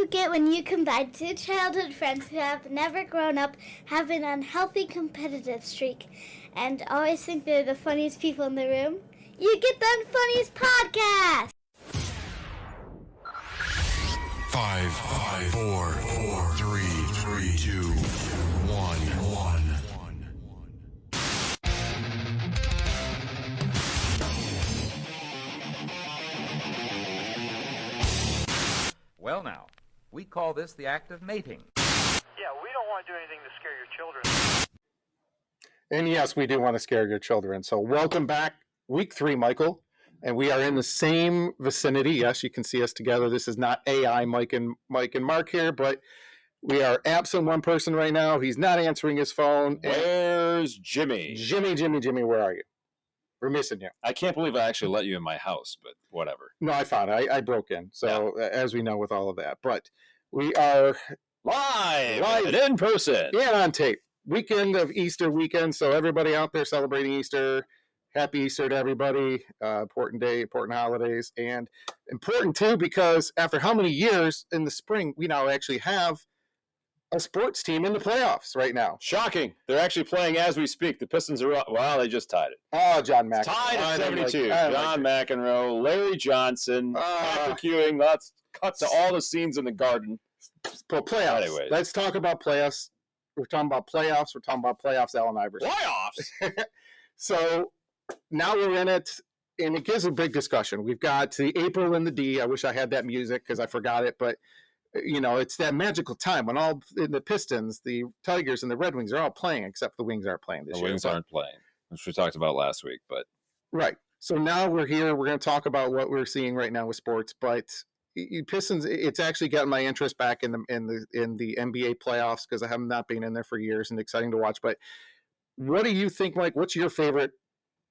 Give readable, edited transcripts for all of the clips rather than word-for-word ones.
you get when you combine two childhood friends who have never grown up, have an unhealthy competitive streak, and always think they're the funniest people in the room? You get the Unfunniest podcast! 5, 4, 3, 2, 1. Well, now, we call this the act of mating. Yeah, we don't want to do anything to scare your children. And yes, we do want to scare your children. So welcome back, week 3, Michael. And we are in the same vicinity. Yes, you can see us together. This is not AI, Mike and Mark here, but we are absent one person right now. He's not answering his phone. Where's Jimmy? Jimmy, where are you? We're missing you. I can't believe I actually let you in my house, but whatever. No, I found it. I broke in. So as we know with all of that. But we are live and in person. And on tape. Weekend of Easter weekend. So everybody out there celebrating Easter, happy Easter to everybody. Important day, important holidays. And important too because after how many years in the spring, we now actually have a sports team in the playoffs right now. Shocking. They're actually playing as we speak. The Pistons are up. Well, they just tied it. Oh, John McEnroe. Tied at 72. John McEnroe, Larry Johnson, Patrick Ewing. Let's cut to all the scenes in the Garden. Well, playoffs. Anyways. Let's talk about playoffs. We're talking about playoffs. We're talking about playoffs, Allen Iverson. Playoffs? So now we're in it, and it gives a big discussion. We've got the April and the D. I wish I had that music because I forgot it, but you know, it's that magical time when all the Pistons, the Tigers, and the Red Wings are all playing, except the Wings aren't playing this year. The Wings aren't playing, which we talked about last week. But right. So now we're here. We're going to talk about what we're seeing right now with sports. But Pistons, it's actually gotten my interest back in the NBA playoffs because I have not been in there for years and exciting to watch. But what do you think, Mike? What's your favorite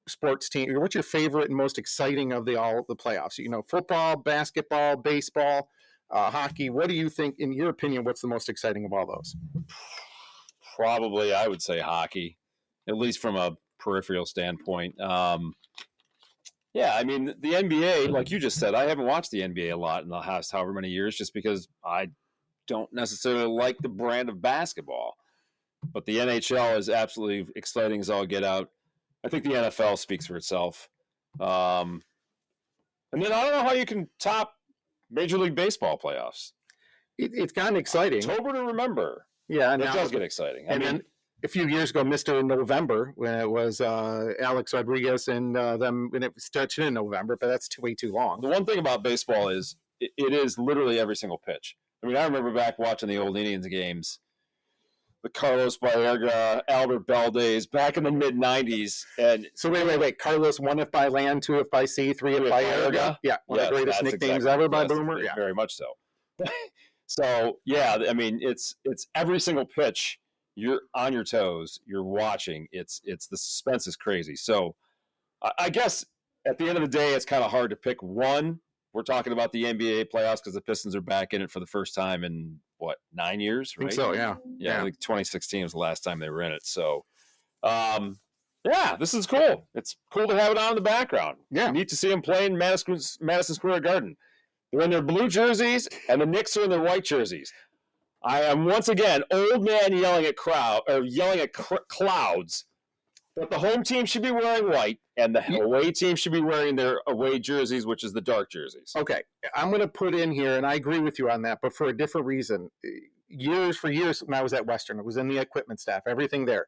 sports team? What's your favorite and most exciting of all the playoffs? You know, football, basketball, baseball. Hockey, what do you think, in your opinion, what's the most exciting of all those? Probably, I would say hockey, at least from a peripheral standpoint. Yeah, I mean, the NBA, like you just said, I haven't watched the NBA a lot in the last however many years just because I don't necessarily like the brand of basketball. But the NHL is absolutely exciting as all get out. I think the NFL speaks for itself. And then I don't know how you can top Major League Baseball playoffs. It's gotten exciting. October to remember. Yeah, it does get exciting. Then a few years ago, Mr. November, when it was Alex Rodriguez and them, when it was stretching in November, but that's way too long. The one thing about baseball is it is literally every single pitch. I mean, I remember back watching the old Indians games, the Carlos Baerga, Albert Bell days, back in the mid-'90s. And so wait. Carlos, 1 if by land, 2 if by sea, 3 if by Baerga? Yeah, one of the greatest nicknames ever by Boomer. Yeah, very much so. So, yeah, I mean, it's every single pitch. You're on your toes. You're watching. It's the suspense is crazy. So I guess at the end of the day, it's kind of hard to pick one. We're talking about the NBA playoffs because the Pistons are back in it for the first time in, 9 years, right? I think so, yeah. Yeah, I think 2016 was the last time they were in it. So, yeah, this is cool. It's cool to have it on in the background. Yeah. Neat to see them playing Madison Square Garden. They're in their blue jerseys, and the Knicks are in their white jerseys. I am once again old man yelling at clouds. But the home team should be wearing white, and the away team should be wearing their away jerseys, which is the dark jerseys. Okay, I'm going to put in here, and I agree with you on that, but for a different reason. For years, when I was at Western, it was in the equipment staff, everything there.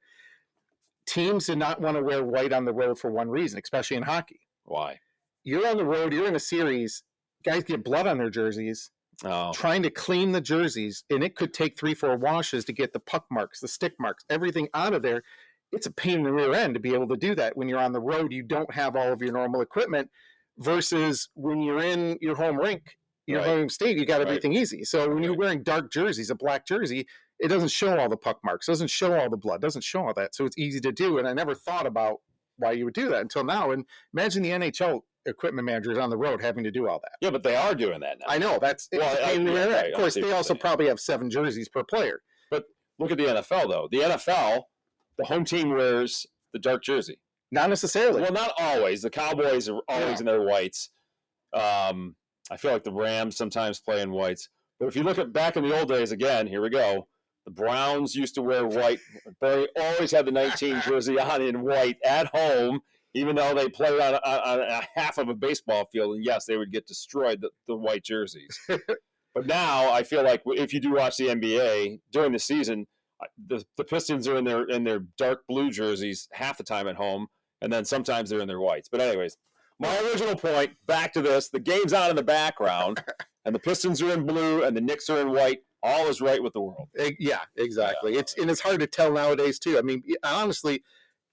Teams did not want to wear white on the road for one reason, especially in hockey. Why? You're on the road, you're in a series, guys get blood on their jerseys, trying to clean the jerseys, and it could take 3-4 washes to get the puck marks, the stick marks, everything out of there. It's a pain in the rear end to be able to do that. When you're on the road, you don't have all of your normal equipment versus when you're in your home rink, your home state, you got everything easy. So when you're wearing dark jerseys, a black jersey, it doesn't show all the puck marks, doesn't show all the blood, doesn't show all that. So it's easy to do. And I never thought about why you would do that until now. And imagine the NHL equipment managers on the road having to do all that. Yeah, but they are doing that now. I know. That's of course, they also probably have 7 jerseys per player. But look at the NFL, though. The NFL, the home team wears the dark jersey. Not necessarily. Well, not always. The Cowboys are always in their whites. I feel like the Rams sometimes play in whites. But if you look at back in the old days, again, here we go. The Browns used to wear white. Barry always had the 19 jersey on in white at home, even though they played on a half of a baseball field. And yes, they would get destroyed, the white jerseys. But now I feel like if you do watch the NBA during the season, the Pistons are in their dark blue jerseys half the time at home, and then sometimes they're in their whites. But anyways, my original point, back to this, the game's on in the background, and the Pistons are in blue, and the Knicks are in white. All is right with the world. Yeah, exactly. Yeah. It's hard to tell nowadays, too. I mean, honestly,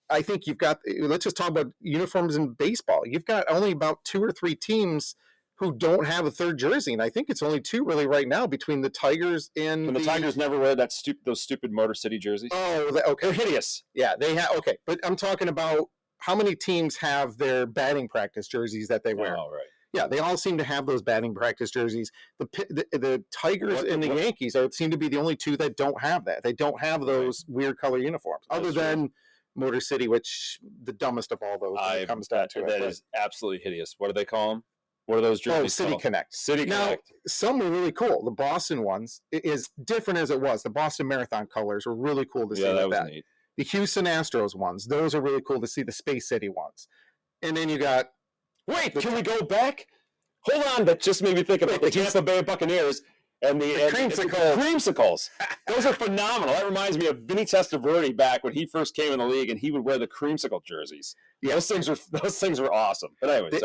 I think you've got – let's just talk about uniforms in baseball. You've got only about 2 or 3 teams who don't have a third jersey, and I think it's only 2 really right now between the Tigers and the Tigers never wear those stupid Motor City jerseys. Oh, okay. They're hideous. Yeah, they have – okay, but I'm talking about how many teams have their batting practice jerseys that they wear. Oh, right. Yeah, they all seem to have those batting practice jerseys. The Tigers and the Yankees seem to be the only 2 that don't have that. They don't have those weird color uniforms, other than Motor City, which the dumbest of all those when it comes down to it. That is absolutely hideous. What do they call them? What are those jerseys City called? Connect. City Connect. Now, some were really cool. The Boston ones, as different as it was, the Boston Marathon colors were really cool to see. Yeah, that was neat. The Houston Astros ones, those are really cool to see, the Space City ones. And then you got... Wait, can we go back? Hold on, that just made me think about the Tampa Bay Buccaneers and the creamsicles. Those are phenomenal. That reminds me of Vinny Testaverde back when he first came in the league, and he would wear the creamsicle jerseys. Yeah, those things were awesome. But anyway,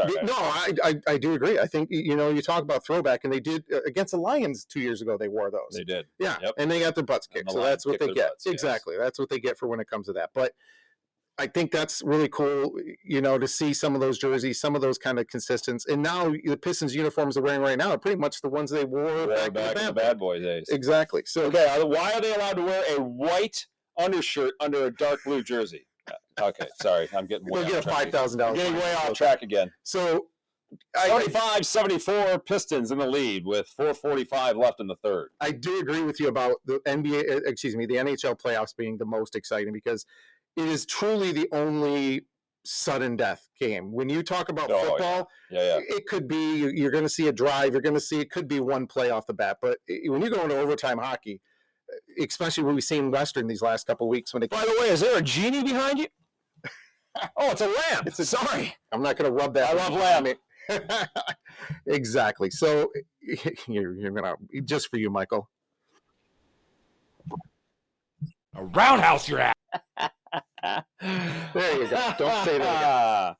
I do agree. I think you talk about throwback, and they did against the Lions 2 years ago. They wore those. They did. Yeah, and they got their butts kicked. So that's what they get. Exactly, that's what they get for when it comes to that. But I think that's really cool, to see some of those jerseys, some of those kind of consistence. And now the Pistons uniforms they're wearing right now are pretty much the ones they wore back in the bad boy days. Exactly. So okay, why are they allowed to wear a white undershirt under a dark blue jersey? Okay, sorry, I'm getting way off track. $5,000. Getting way off track again. So 75-74 Pistons in the lead with 4:45 left in the third. I do agree with you about the the NHL playoffs being the most exciting because it is truly the only sudden death game. When you talk about football, it could be you're going to see a drive. You're going to see it could be one play off the bat. But when you go into overtime hockey, especially when we've seen Western these last couple of weeks, by the way, is there a genie behind you? Oh, it's a lamp. Sorry, I'm not going to rub that. I love lamp. Exactly. So you're gonna just for you, Michael. A roundhouse your ass. There you go. Don't say that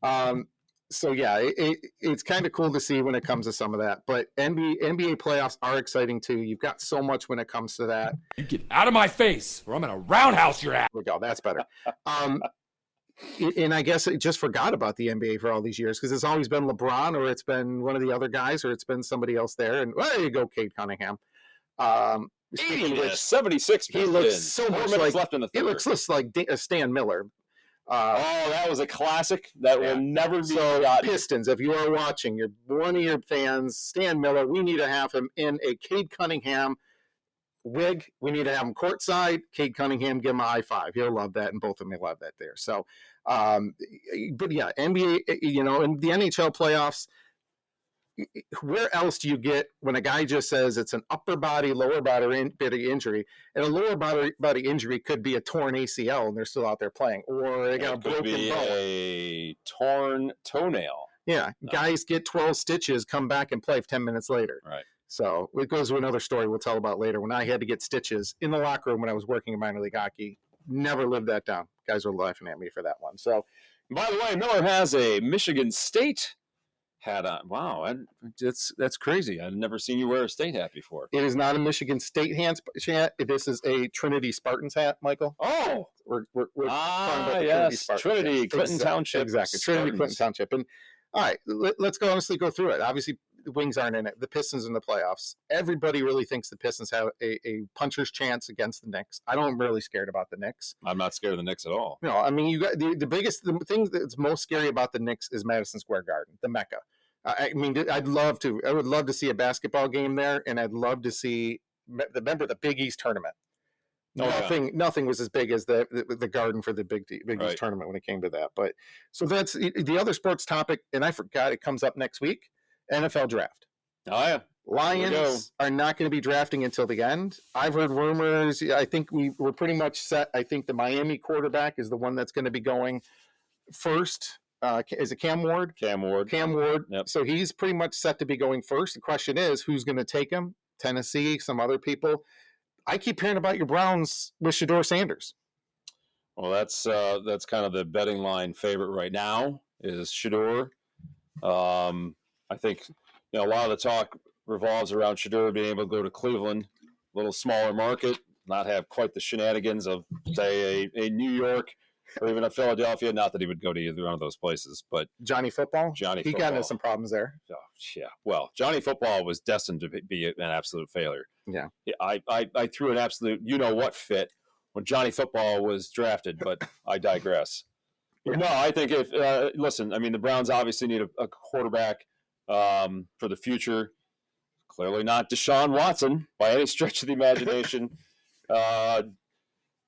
again. So yeah, it's kind of cool to see when it comes to some of that. But NBA playoffs are exciting too. You've got so much when it comes to that. You get out of my face, or I'm gonna roundhouse your ass. There we go. That's better. And I guess I just forgot about the NBA for all these years because it's always been LeBron or it's been one of the other guys or it's been somebody else there. And there you go, Cade Cunningham. 76. He looks so much like left in the third. He looks just like Stan Miller. That was a classic that will never be forgotten. Pistons, if you are watching, you're one of your fans, Stan Miller, we need to have him in a Cade Cunningham wig. We need to have him courtside. Cade Cunningham, give him a high five. He'll love that, and both of them will love that there. So, but yeah, NBA, in the NHL playoffs, where else do you get when a guy just says it's an upper body, lower body injury, and a lower body injury could be a torn ACL and they're still out there playing, or they got a broken bone, a torn toenail. Yeah, guys get 12 stitches, come back and play 10 minutes later. Right. So it goes to another story we'll tell about later. When I had to get stitches in the locker room when I was working in minor league hockey, never lived that down. Guys were laughing at me for that one. So, by the way, Miller has a Michigan State hat on. Wow, that's crazy. I've never seen you wear a state hat before. It is not a Michigan State hat. This is a Trinity Spartans hat, Michael. Oh, we're talking about yes, Trinity Clinton Township. Exactly, Trinity Clinton Township. And all right, let's go honestly go through it. Obviously, the Wings aren't in it. The Pistons in the playoffs. Everybody really thinks the Pistons have a puncher's chance against the Knicks. I don't really scared about the Knicks. I'm not scared of the Knicks at all. No, I mean, you got the thing that's most scary about the Knicks is Madison Square Garden, the Mecca. I mean, I would love to see a basketball game there, and I'd love to see. Remember the Big East tournament? Nothing was as big as the Garden for the Big East tournament when it came to that. But so that's the other sports topic, and I forgot it comes up next week. NFL draft. Oh, yeah. Lions are not going to be drafting until the end. I've heard rumors. I think we're pretty much set. I think the Miami quarterback is the one that's going to be going first. Is it Cam Ward? Cam Ward. Cam Ward. Yep. So he's pretty much set to be going first. The question is, who's going to take him? Tennessee, some other people. I keep hearing about your Browns with Shedeur Sanders. Well, that's kind of the betting line favorite right now is Shedeur. I think a lot of the talk revolves around Shedeur being able to go to Cleveland, a little smaller market, not have quite the shenanigans of, say, a New York or even a Philadelphia. Not that he would go to either one of those places, but Johnny Football? He got into Football. some problems there. Oh, yeah. Well, Johnny Football was destined to be an absolute failure. Yeah. I threw an absolute you-know-what fit when Johnny Football was drafted, but I digress. No, I think listen, I mean, the Browns obviously need a quarterback for the future. Clearly not Deshaun Watson by any stretch of the imagination.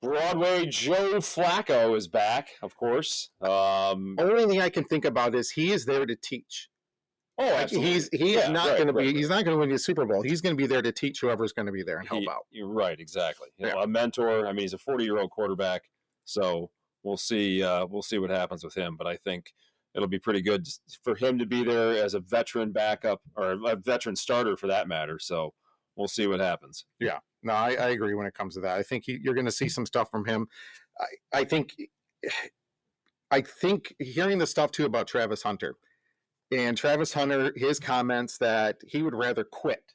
Broadway Joe Flacco is back, of course. Only thing I can think about is he is there to teach. Oh, absolutely. He's not going to be. He's not going to win the Super Bowl. He's going to be there to teach whoever's going to be there and help out. You're right, exactly. A mentor. I mean, he's a 40-year-old quarterback, so we'll see. We'll see what happens with him. But I think it'll be pretty good for him to be there as a veteran backup or a veteran starter for that matter. So we'll see what happens. Yeah, no, I agree when it comes to that. I think you're going to see some stuff from him. I think hearing the stuff too about Travis Hunter. And Travis Hunter, his comments that he would rather quit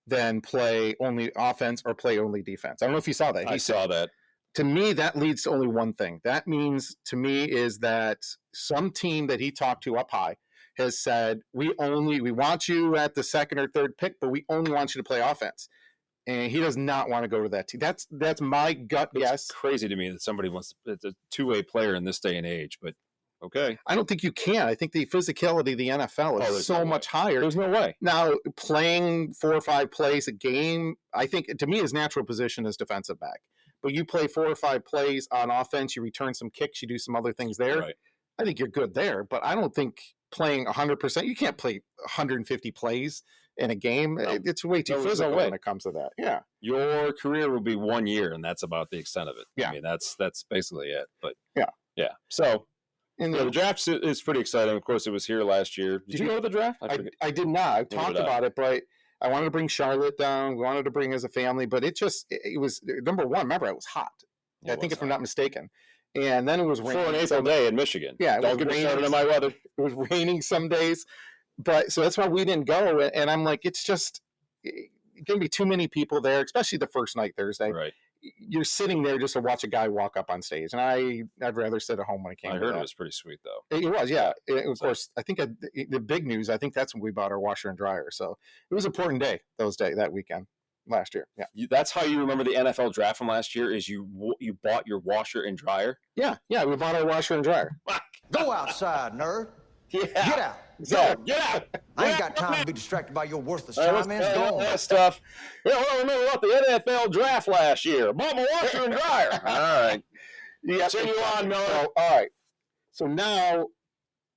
than play only offense or play only defense. I don't know if you saw that. I saw that. To me, that leads to only one thing. That means to me is that some team that he talked to up high has said, we want you at the second or third pick, but we only want you to play offense. And he does not want to go to that team. That's my gut guess. It's crazy to me that somebody wants it's a two-way player in this day and age, but okay. I don't think you can. I think the physicality of the NFL is so much higher. There's no way. Now, playing 4 or 5 plays a game, I think, to me, his natural position is defensive back. But you play 4 or 5 plays on offense, you return some kicks, you do some other things there. Right. I think you're good there. But I don't think playing 100%, you can't play 150 plays in a game. No. It's way too physical when it comes to that. Yeah. Your career will be 1 year, and that's about the extent of it. Yeah. I mean, that's basically it. But yeah. So the draft is pretty exciting. Of course, it was here last year. Did you go to the draft? I did not. I talked about it, but I wanted to bring Charlotte down. We wanted to bring as a family, but it was number one. Remember, it was hot. I think if I'm not mistaken. And then it was raining. For an April day in Michigan. Yeah. Don't get me started on my weather. It was raining some days. But so that's why we didn't go. And I'm like, it's just going to be too many people there, especially the first night Thursday. Right. You're sitting there just to watch a guy walk up on stage. And I'd rather sit at home when it came to that. I heard it was pretty sweet, though. It was, yeah. Of course, I think the big news, I think that's when we bought our washer and dryer. So it was an important day, that weekend last year. Yeah. That's how you remember the NFL draft from last year is you bought your washer and dryer? Yeah, we bought our washer and dryer. Go outside, nerd. Yeah. Get out. Get out. I ain't got time to be distracted by your worthless comments. Go on. That stuff. Yeah, I don't remember what the NFL draft last year. Bought my washer and dryer. All right. Yeah. Continue on, Miller. All right. So now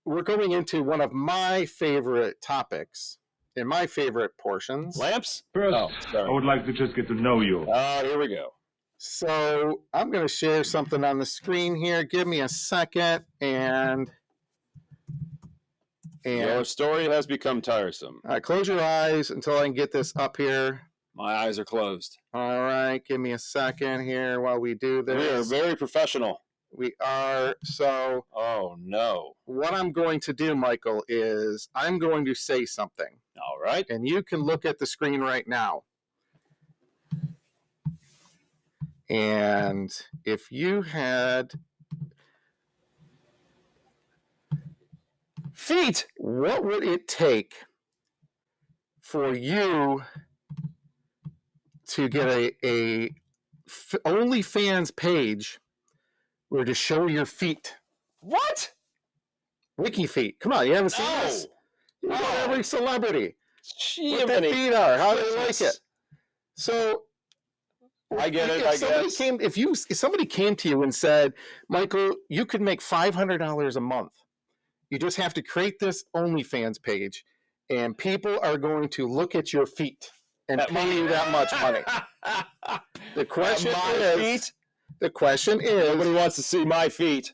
we're going into one of my favorite topics in my favorite portions. Lamps? First, I would like to just get to know you. Here we go. So I'm going to share something on the screen here. Give me a second. And your story has become tiresome. All right, close your eyes until I can get this up here. My eyes are closed. All right, give me a second here while we do this. We are very professional. We are. So, oh no. What I'm going to do, Michael, is I'm going to say something. All right. And you can look at the screen right now. And if you had feet, what would it take for you to get a OnlyFans page where to show your feet? What? Wiki feet. Come on, you haven't seen this? You know every celebrity. What their feet are, how they like it. So I get it. I guess. If somebody came to you and said, Michael, you could make $500 a month. You just have to create this OnlyFans page, and people are going to look at your feet and pay you that much money. The question is, Nobody wants to see my feet.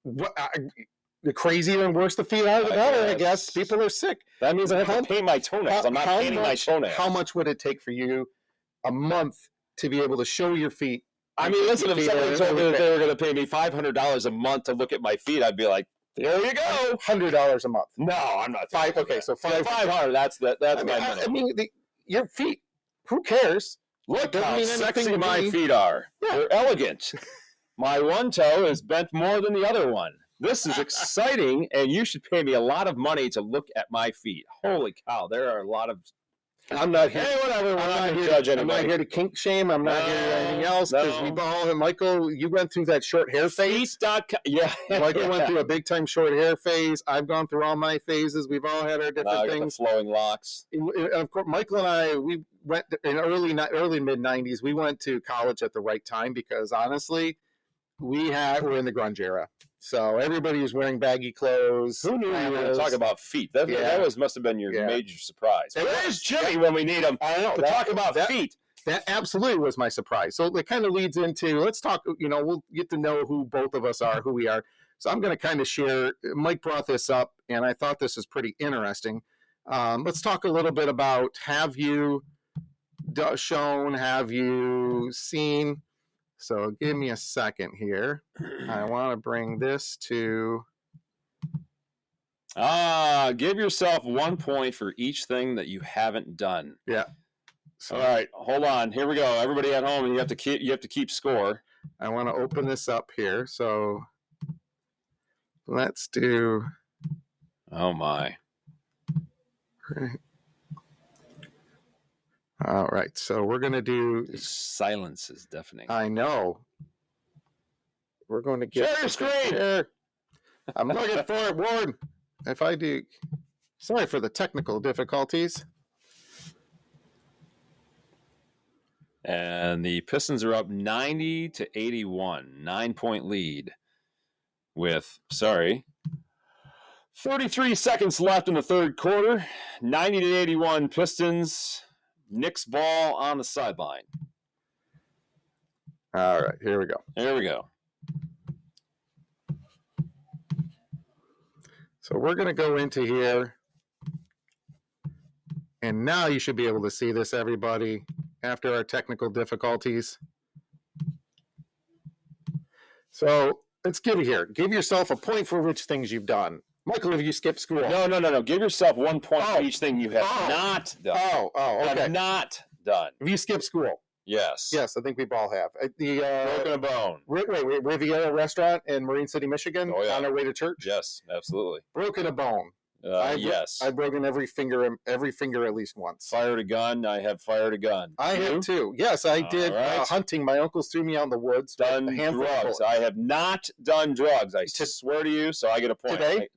What, the crazier and worse the feet are, the better, I guess. People are sick. That means I have to paint my toenails. I'm not painting my toenails. How much would it take for you a month to be able to show your feet? I mean, listen, if somebody told me that they were going to pay me $500 a month to look at my feet, I'd be like, there you go. $100 a month. No, I'm not. Okay, so $500. That's my minimum. I mean, your feet. Who cares? Look Doesn't how mean anything sexy to my me. feet are. Yeah. They're elegant. My one toe is bent more than the other one. This is exciting, and you should pay me a lot of money to look at my feet. Holy cow, there are a lot of... I'm not here. Hey, whatever. We're I'm not not here to here judge to, I'm anybody. not here to kink shame. I'm not here to anything else because we've all. Michael, you went through that short hair phase. Feet.com. Yeah. Michael went through a big time short hair phase. I've gone through all my phases. We've all had our different things. The flowing locks. Of course, Michael and I, we went in early mid '90s. We went to college at the right time because honestly, we're in the grunge era. So everybody was wearing baggy clothes. Who knew you were going to talk about feet? That must have been your major surprise. Where's Jimmy when we need him? I know. To talk about feet. That absolutely was my surprise. So it kind of leads into, let's talk, we'll get to know who both of us are, who we are. So I'm going to kind of share, Mike brought this up, and I thought this is pretty interesting. Let's talk a little bit about, have you shown, have you seen? So give me a second here. I want to bring this to... Give yourself 1 point for each thing that you haven't done. Yeah. So, all right, hold on. Here we go. Everybody at home, you have to keep score. I want to open this up here. So let's do. Oh my. All right. So we're going to do. Silence is deafening. I know. We're going to get. Share your screen. Here. I'm looking for it, Ward. If I do. Sorry for the technical difficulties. And the Pistons are up 90-81, 9-point lead with, 33 seconds left in the third quarter. 90-81 Pistons. Knicks ball on the sideline. All right, here we go. There we go. So we're going to go into here. And now you should be able to see this, everybody, after our technical difficulties. So let's give it here. Give yourself a point for which things you've done. Michael, have you skipped school? No. Give yourself 1 point for each thing you have not done. Okay. Have not done. Have you skipped school? Yes. Yes, I think we all have. Broken a bone. Wait, Riviera Restaurant in Marine City, Michigan, on our way to church? Yes, absolutely. Broken a bone. Yes. I've broken every finger at least once. Fired a gun. I have fired a gun. I have too. Yes, I did hunting. My uncles threw me out in the woods. Done drugs. I have not done drugs. I swear to you, so I get a point. Today?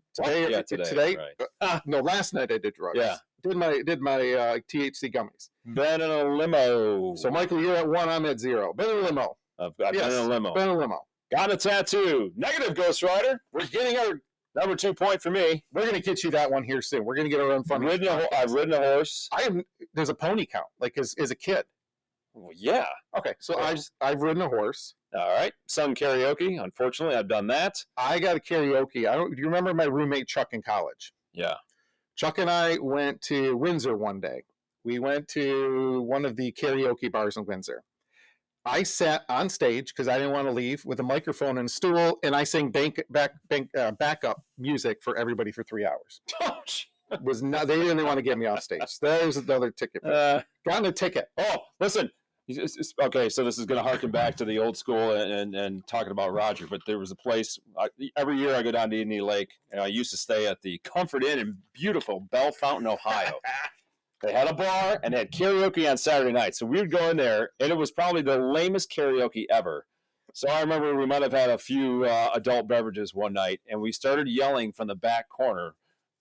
Today. Right. No, last night I did drugs. Yeah. Did my THC gummies. Been in a limo. So Michael, you're at 1. I'm at 0. Been in a limo. I've been in a limo. Been in a limo. Got a tattoo. Negative, Ghost Rider. We're getting our number 2 point for me. We're going to get you that one here soon. We're going to get our Unfunniest. I've ridden a horse. There's a pony count, like as a kid. Well, yeah. Okay, so I've ridden a horse. All right. Sung karaoke. Unfortunately, I've done that. I got a karaoke. Do you remember my roommate Chuck in college? Yeah. Chuck and I went to Windsor one day. We went to one of the karaoke bars in Windsor. I sat on stage because I didn't want to leave with a microphone and a stool, and I sang backup music for everybody for 3 hours. They didn't want to get me off stage. There's another ticket. Got a ticket. Oh, listen. Okay, so this is going to harken back to the old school and talking about Roger, but there was a place, every year I go down to Indian Lake, and I used to stay at the Comfort Inn in beautiful Bell Fountain, Ohio. They had a bar, and they had karaoke on Saturday night, so we would go in there, and it was probably the lamest karaoke ever. So I remember we might have had a few adult beverages one night, and we started yelling from the back corner.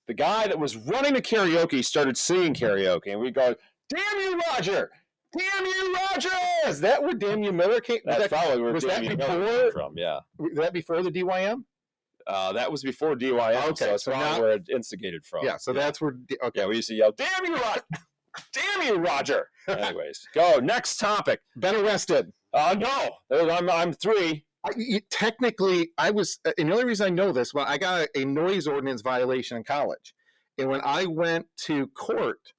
The guy that was running the karaoke started singing karaoke, and we'd go, "Damn you, Roger! Damn you, Roger!" Is that where Damn You Miller came? That's probably where was Damn that You before, Miller came from, yeah. Was that before the DYM? That was before DYM, Okay, so it's so not now- where it instigated from. Yeah, so that's where. Okay, Yeah, we used to yell, "Damn you, Roger! Damn you, Roger!" Anyways, go next topic. been arrested. No, I'm 3. Technically, I was, and the only reason I know this, well, I got a noise ordinance violation in college. And when I went to court,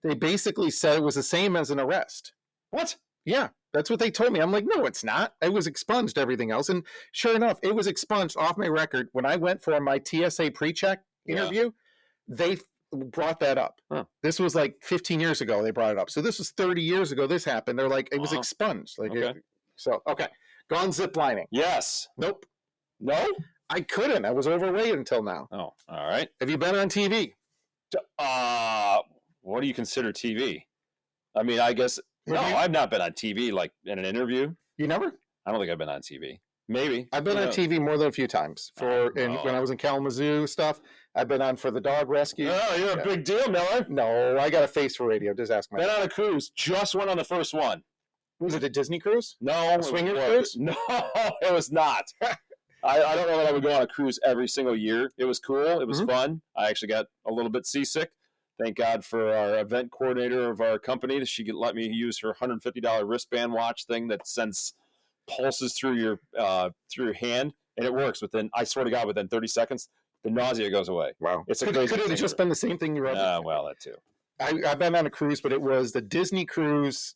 they basically said it was the same as an arrest. What? Yeah, that's what they told me. I'm like, no, it's not. I was expunged, everything else. And sure enough, it was expunged off my record. When I went for my TSA pre-check interview, they brought that up. Huh. This was like 15 years ago, they brought it up. So this was 30 years ago this happened. They're like, it was expunged. Like, Okay. Okay. Gone ziplining. Yes. Nope. No? I couldn't. I was overweight until now. Oh, all right. Have you been on TV? What do you consider TV? I mean, I guess no, I've not been on TV like in an interview. You never? I don't think I've been on TV. Maybe. I've been on TV more than a few times. When I was in Kalamazoo stuff, I've been on for the dog rescue. Oh, you're a big deal, Miller. No, I got a face for radio. Just ask my. Been on a cruise. Just went on the first one. Was it a Disney cruise? No. Swinger cruise? No, it was not. I don't know that I would go on a cruise every single year. It was cool. It was fun. I actually got a little bit seasick. Thank God for our event coordinator of our company. She could let me use her $150 wristband watch thing that sends pulses through your hand, and it works within. I swear to God, within 30 seconds, the nausea goes away. Wow, it's a could crazy. Could it have just been the same thing you were? Well, that too. I've been on a cruise, but it was the Disney cruise.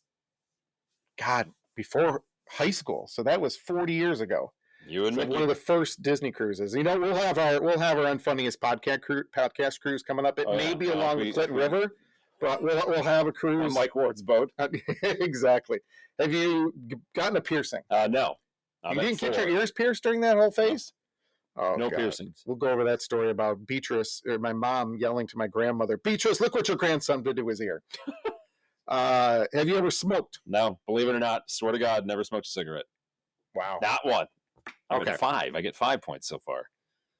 God, before high school, so that was 40 years ago. You and so Mickey. One of the first Disney cruises. You know, we'll have our Unfunniest podcast cruise coming up. It may be along the Clinton River, but we'll have a cruise. On Mike Ward's boat. Exactly. Have you gotten a piercing? No. You didn't get your ears pierced during that whole phase? No, no piercings. We'll go over that story about Beatrice, or my mom yelling to my grandmother, "Beatrice, look what your grandson did to his ear." Have you ever smoked? No, believe it or not, swear to God, never smoked a cigarette. Wow. Not one. I'm Okay. at 5. I get 5 points so far.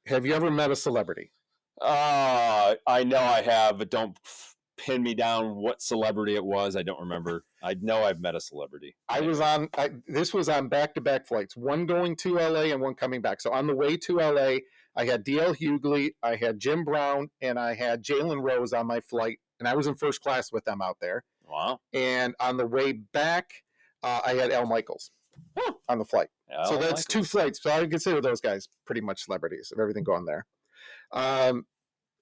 Have you ever met a celebrity? I know I have, but don't pin me down what celebrity it was. I don't remember. I know I've met a celebrity. This was on back-to-back flights, one going to LA and one coming back. So on the way to LA, I had DL Hughley, I had Jim Brown, and I had Jalen Rose on my flight, and I was in first class with them out there. Wow. And on the way back, I had Al Michaels on the flight. So that's 2 flights. So I would consider those guys pretty much celebrities of everything going there. Have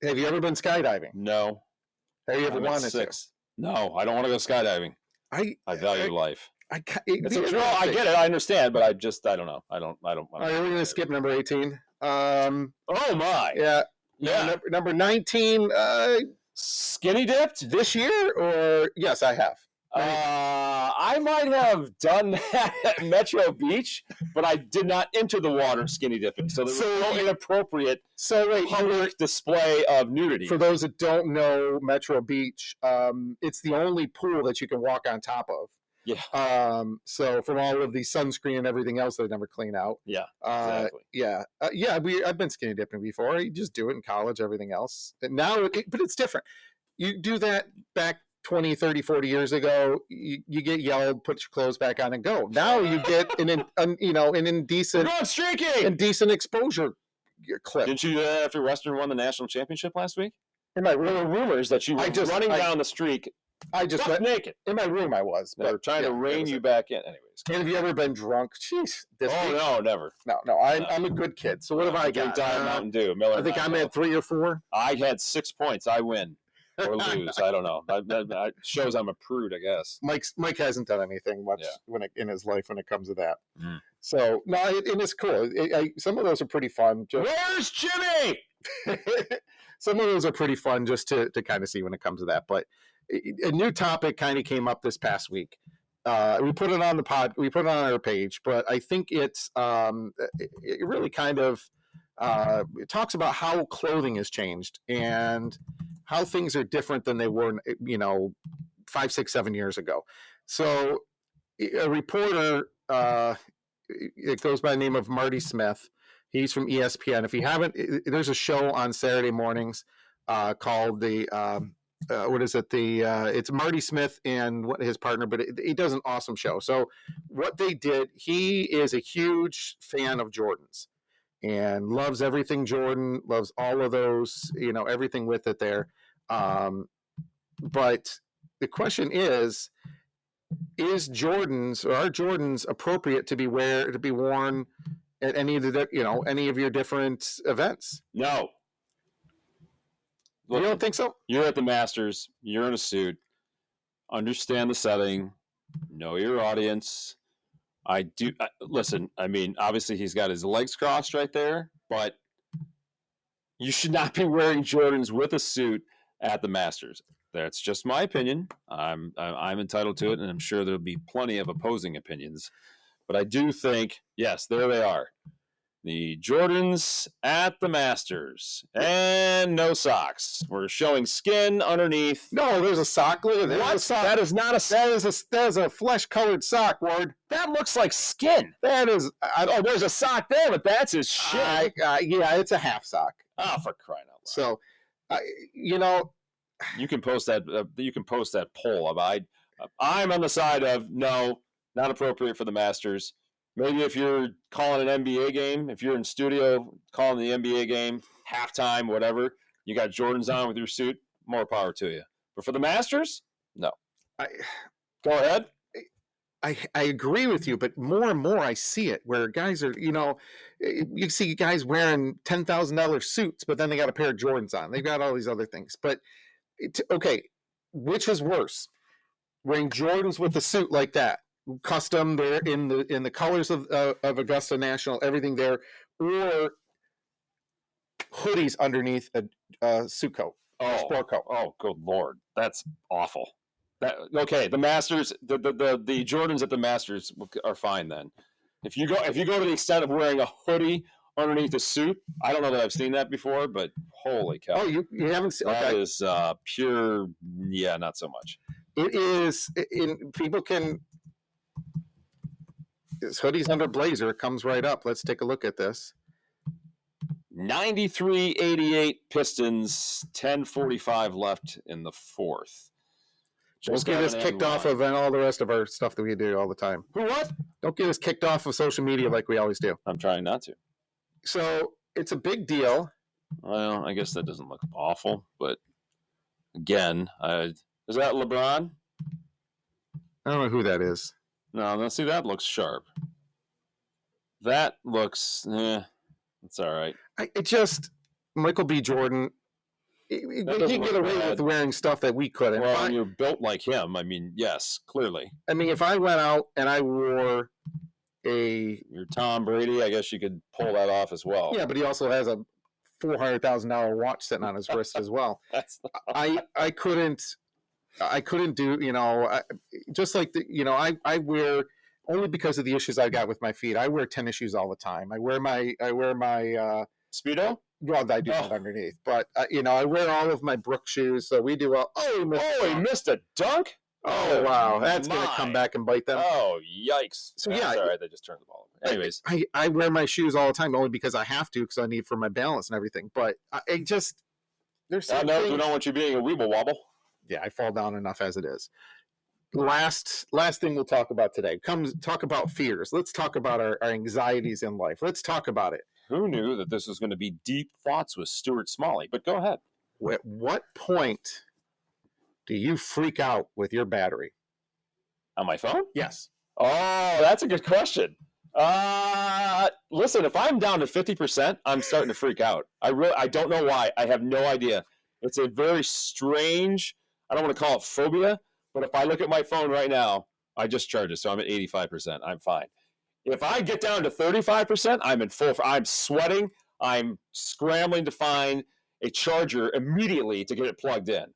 you ever been skydiving? No. Have you ever I'm at wanted 6. No, I don't want to go skydiving. I value life. I get it. I understand, but I don't know. I don't. All right, we're going to skip number 18. Oh my. Yeah. Yeah. Number 19. Skinny dipped this year, or yes, I have. I might have done that at Metro Beach, but I did not enter the water skinny dipping. So there was no inappropriate public display of nudity. For those that don't know Metro Beach, it's the only pool that you can walk on top of. Yeah. So from all of the sunscreen and everything else they never clean out. Yeah. Exactly. Yeah. I've been skinny dipping before. You just do it in college, everything else. And now, but it's different. You do that back 20, 30, 40 years ago, you get yelled, put your clothes back on and go. Now you get an indecent, indecent exposure clip. Didn't you do that after Western won the national championship last week? There were rumors that you were running down the street. I just went naked. In my room I was. They were trying to rein you back in. Anyways. Have you ever been drunk? Jeez. No, never. No. I'm a good kid. So what have I got? Diet Mountain Dew. Miller I think I'm at 3 or 4. I had 6 points. I win. Or lose, I don't know. That shows I'm a prude, I guess. Mike hasn't done anything much in his life when it comes to that. Mm. So no, it's cool. Some of those are pretty fun. Where's Jimmy? Some of those are pretty fun just to kind of see when it comes to that. But a new topic kind of came up this past week. We put it on the pod. We put it on our page, but I think it really kind of it talks about how clothing has changed and how things are different than they were, 5, 6, 7 years ago. So a reporter, it goes by the name of Marty Smith. He's from ESPN. If you haven't, there's a show on Saturday mornings called it's Marty Smith and his partner, but he does an awesome show. So what they did, he is a huge fan of Jordans. and loves everything Jordan, loves all of those, everything with it there. But the question is Jordans, or are Jordans appropriate to be worn at any of any of your different events? No. You don't think so? You're at the Masters. You're in a suit. Understand the setting. Know your audience. Listen, I mean, obviously he's got his legs crossed right there, but you should not be wearing Jordans with a suit at the Masters. That's just my opinion. I'm entitled to it, and I'm sure there'll be plenty of opposing opinions. But I do think, yes, there they are. The Jordans at the Masters. And no socks. We're showing skin underneath. No, there's a sock. Look at that. What? That is not a sock. That is a flesh-colored sock, Ward. That looks like skin. That is... there's a sock there, but that's his shit. Yeah, it's a half sock. Oh, for crying out loud. So, you can post that. You can post that poll. I'm on the side of no, not appropriate for the Masters. Maybe if you're calling an NBA game, if you're in studio calling the NBA game, halftime, whatever, you got Jordans on with your suit, more power to you. But for the Masters, no. Go ahead. I agree with you, but more and more I see it where guys are, you see guys wearing $10,000 suits, but then they got a pair of Jordans on. They've got all these other things. But, okay, which is worse? Wearing Jordans with a suit like that, custom there in the colors of Augusta National, everything there, or hoodies underneath a suit coat, sport coat. Oh, good Lord, that's awful. The Masters, the Jordans at the Masters are fine then. If you go to the extent of wearing a hoodie underneath a suit, I don't know that I've seen that before, but holy cow! Oh, you haven't seen that? Is pure, yeah, not so much. It is. People can. This hoodie's under blazer. It comes right up. Let's take a look at this. 93-88 Pistons, 10:45 left in the fourth. Don't get us kicked off of and all the rest of our stuff that we do all the time. What? Don't get us kicked off of social media like we always do. I'm trying not to. So it's a big deal. Well, I guess that doesn't look awful, but again, is that LeBron? I don't know who that is. No, see, that looks sharp. That looks, it's all right. Michael B. Jordan, he can get away with wearing stuff that we couldn't. Well, when you're built like him, I mean, yes, clearly. I mean, if I went out and I wore You're Tom Brady, I guess you could pull that off as well. Yeah, but he also has a $400,000 watch sitting on his wrist as well. I couldn't do, just like I wear, only because of the issues I got with my feet. I wear tennis shoes all the time. I wear my Speedo. Well, I do that underneath, but I wear all of my Brooks shoes. So we do. He missed a dunk. Oh wow, that's gonna come back and bite them. Oh yikes! So yeah, all right. They just turned the ball over. Anyways, I wear my shoes all the time only because I have to, because I need for my balance and everything. But there's we don't want you being a weeble wobble. Yeah, I fall down enough as it is. Last thing we'll talk about today. Talk about fears. Let's talk about our anxieties in life. Let's talk about it. Who knew that this was going to be Deep Thoughts with Stuart Smalley? But go ahead. At what point do you freak out with your battery? On my phone? Yes. Oh, that's a good question. Listen, if I'm down to 50%, I'm starting to freak out. I don't know why. I have no idea. It's a very strange, I don't want to call it phobia, but if I look at my phone right now, I just charged it, so I'm at 85%. I'm fine. If I get down to 35%, I'm sweating. I'm scrambling to find a charger immediately to get it plugged in.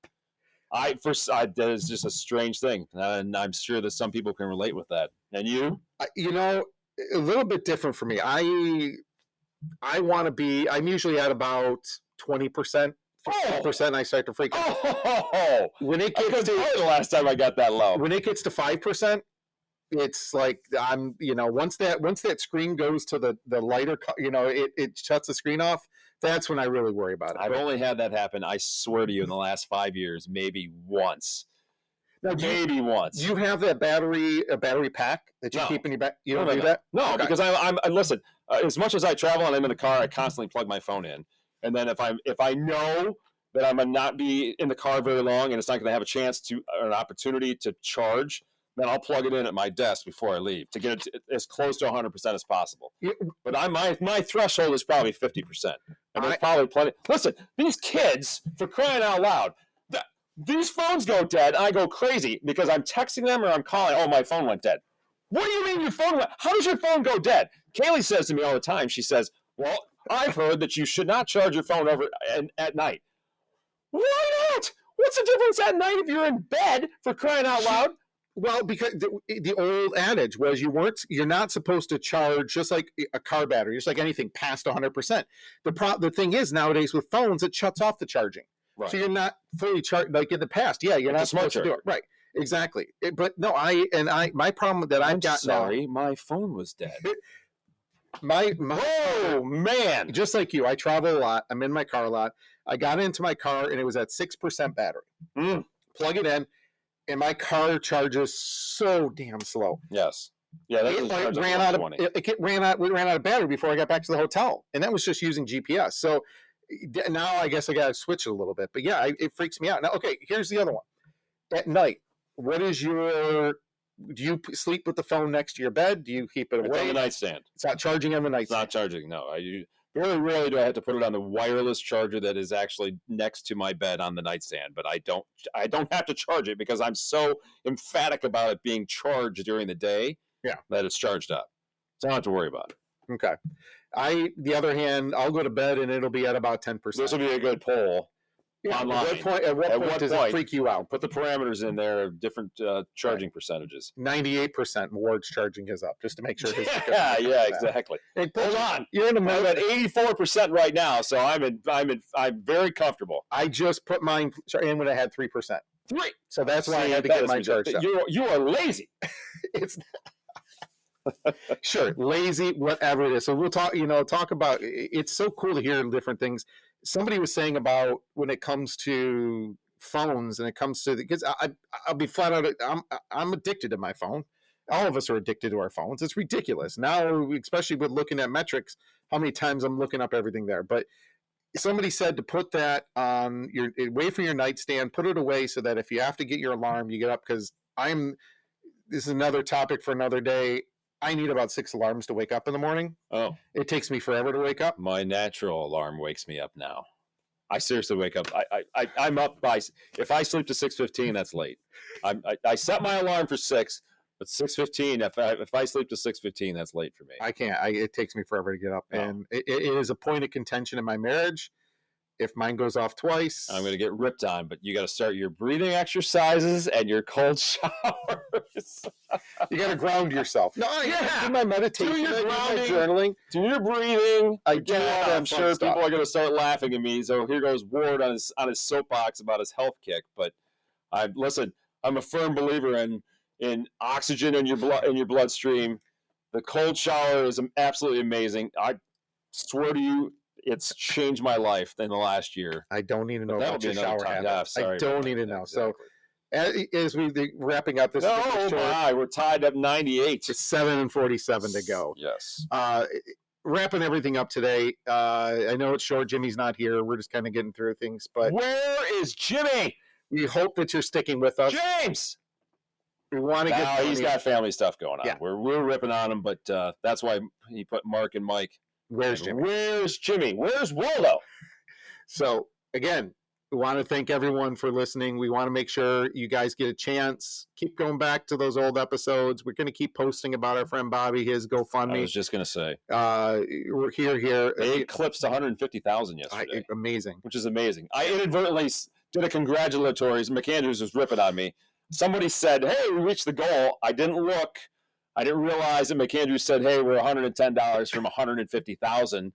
That is just a strange thing, and I'm sure that some people can relate with that. And you? A little bit different for me. I want to be. I'm usually at about 20%. 50%, I start to freak out. Oh, when it gets to the last time I got that low. When it gets to 5%, it's like I'm. Once that screen goes to the lighter, it shuts the screen off. That's when I really worry about it. I've only had that happen, I swear to you, in the last 5 years, maybe once. Maybe once. Do you have a battery pack that you keep in your back? You don't do that? No, Okay. because I'm listen. As much as I travel and I'm in the car, I constantly plug my phone in, and then if I know that I'm gonna not be in the car very long and it's not going to have a chance to or an opportunity to charge, then I'll plug it in at my desk before I leave to get it as close to 100% as possible. Yeah. But my threshold is probably 50%, and there's probably plenty. Listen, these kids, for crying out loud, these phones go dead. I go crazy because I'm texting them or I'm calling. Oh, my phone went dead. What do you mean your phone went? How does your phone go dead? Kaylee says to me all the time. She says, "Well, I've heard that you should not charge your phone at night." Why not? What's the difference at night if you're in bed, for crying out loud? Well, because the old adage was you're not supposed to charge, just like a car battery, just like anything past 100%. The thing is, nowadays with phones, it shuts off the charging. Right. So you're not fully charged like in the past. Yeah, you're not supposed to do it. Right. Exactly. But no, my problem that I've got now. My phone was dead. Oh man! Just like you, I travel a lot. I'm in my car a lot. I got into my car and it was at 6% battery. Plug it in, and my car charges so damn slow. Yes. Yeah, we ran out of battery before I got back to the hotel, and that was just using GPS. So now I guess I got to switch it a little bit. But yeah, it freaks me out. Now, okay, here's the other one. At night, do you sleep with the phone next to your bed? Do you keep it away? On the nightstand. It's not charging on the nightstand. It's not charging, no. Very rarely do I have to put it on the wireless charger that is actually next to my bed on the nightstand, but I don't have to charge it because I'm so emphatic about it being charged during the day that it's charged up. So I don't have to worry about it. Okay. The other hand, I'll go to bed and it'll be at about 10%. This will be a good poll. Yeah, online. At what point does it freak you out? Put the parameters in there of different charging percentages. 98% Ward's charging his up just to make sure. Yeah, exactly. Hey, hold on, you're in the middle at 84% right now, so I'm very comfortable. I just put mine in when I had 3%. So that's why I had to get mine charged up. You are lazy. It's sure lazy, whatever it is. So we'll talk about. It's so cool to hear different things. Somebody was saying about when it comes to phones and it comes to because I'll be flat out. I'm addicted to my phone. All of us are addicted to our phones. It's ridiculous now, especially with looking at metrics. How many times I'm looking up everything there? But somebody said to put that on away from your nightstand. Put it away so that if you have to get your alarm, you get up. Because this is another topic for another day. I need about 6 alarms to wake up in the morning. Oh. It takes me forever to wake up. My natural alarm wakes me up now. I seriously wake up. I'm up by, if I sleep to 6:15, that's late. I set my alarm for 6, but 6:15, if I sleep to 6:15, that's late for me. I can't. It takes me forever to get up. Oh. And it is a point of contention in my marriage. If mine goes off twice, I'm going to get ripped on, but you got to start your breathing exercises and your cold showers. You got to ground yourself. No, do my meditation, do your grounding, journaling, do your breathing. I'm sure stuff. People are going to start laughing at me. So here goes Ward on his soapbox about his health kick. But I'm a firm believer in oxygen in your bloodstream. The cold shower is absolutely amazing. I swear to you, it's changed my life in the last year. I don't need to know about your shower habits. I don't need to know. Exactly. So, as we wrapping up this, we're tied up 98. It's 7:47 to go. Yes. Wrapping everything up today. I know it's short. Jimmy's not here. We're just kind of getting through things. But where is Jimmy? We hope that you're sticking with us, James. We want to get. He's got family stuff going on. Yeah. We're ripping on him, but that's why he put Mark and Mike. Where's Jimmy? Where's Waldo? So, again, we want to thank everyone for listening. We want to make sure you guys get a chance. Keep going back to those old episodes. We're going to keep posting about our friend Bobby, his GoFundMe. I was just going to say. We're here. They eclipsed 150,000 yesterday. Amazing. Which is amazing. I inadvertently did a congratulatories. McAndrews was ripping on me. Somebody said, hey, we reached the goal. I didn't look. I didn't realize that McAndrews said, hey, we're $110 from 150,000.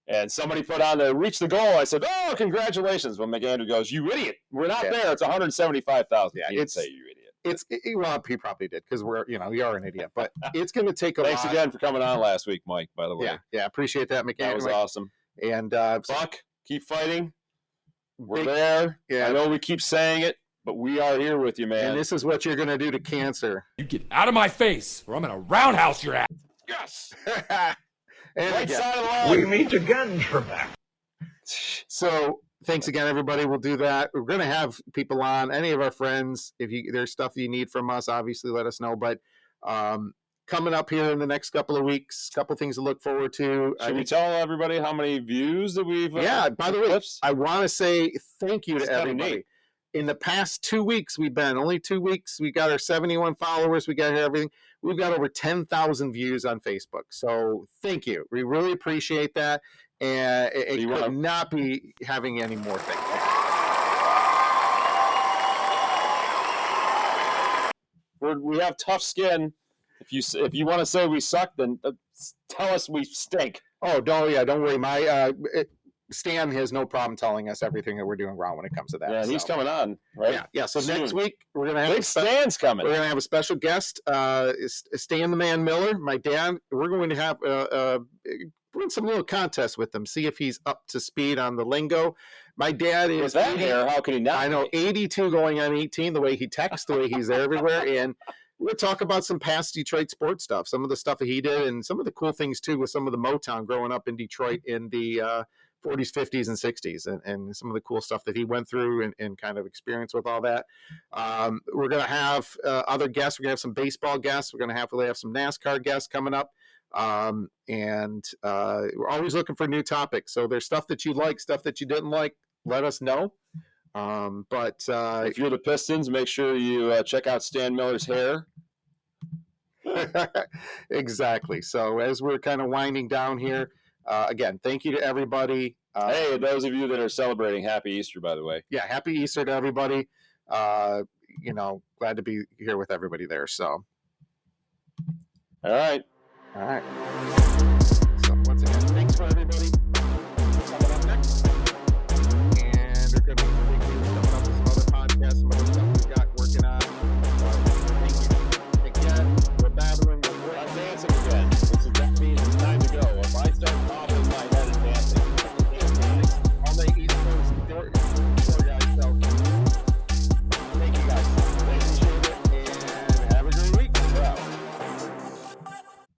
And somebody put on the reach the goal. I said, oh, congratulations. When McAndrew goes, you idiot. We're not there. It's 175,000. Yeah, he didn't say you idiot. Well, he probably did because we are an idiot. But it's going to take a Thanks again for coming on last week, Mike, by the way. Yeah, appreciate that, McAndrew. That was awesome. And Buck, keep fighting. We're there. Yeah. I know we keep saying it. But we are here with you, man. And this is what you're going to do to cancer. You get out of my face, or I'm gonna roundhouse your ass. Yes. And Right again, side of the line. meet again, Trebek. so thanks again, everybody. We'll do that. We're going to have people on, any of our friends. If there's stuff you need from us, obviously let us know. But coming up here in the next couple of weeks, couple things to look forward to. Should we tell everybody how many views that we've? Yeah. By the way, clips? I want to say thank you It's to kinda everybody. neat. In the past 2 weeks, only 2 weeks. We got our 71 followers. We got everything. We've got over 10,000 views on Facebook. So thank you. We really appreciate that. And it could not be having any more things. We have tough skin. If you want to say we suck, then tell us we stink. Oh, don't worry. Stan has no problem telling us everything that we're doing wrong when it comes to that. Yeah, he's coming on, right? Yeah. So Soon. next week we're gonna have Big Stan's coming. We're gonna have a special guest, Stan the Man Miller, my dad. We're going to have run some little contest with him, see if he's up to speed on the lingo. My dad is With that hair, how can he not? I know, 82 going on 18. The way he texts, the way he's there everywhere, and we'll talk about some past Detroit sports stuff, some of the stuff that he did, and some of the cool things too with some of the Motown growing up in Detroit in the 40s, 50s, and 60s, and some of the cool stuff that he went through and kind of experienced with all that. We're going to have other guests. We're going to have some baseball guests. We're going to have some NASCAR guests coming up. And we're always looking for new topics. So there's stuff that you like, stuff that you didn't like, let us know. But if you're the Pistons, make sure you check out Stan Miller's hair. Exactly. So as we're kind of winding down here, again, thank you to everybody. Hey, those of you that are celebrating, Happy Easter, by the way. Yeah, Happy Easter to everybody. Glad to be here with everybody there. So, all right. So once again, thanks for everybody. Coming up next, and we're going to be coming up with some other podcasts, some other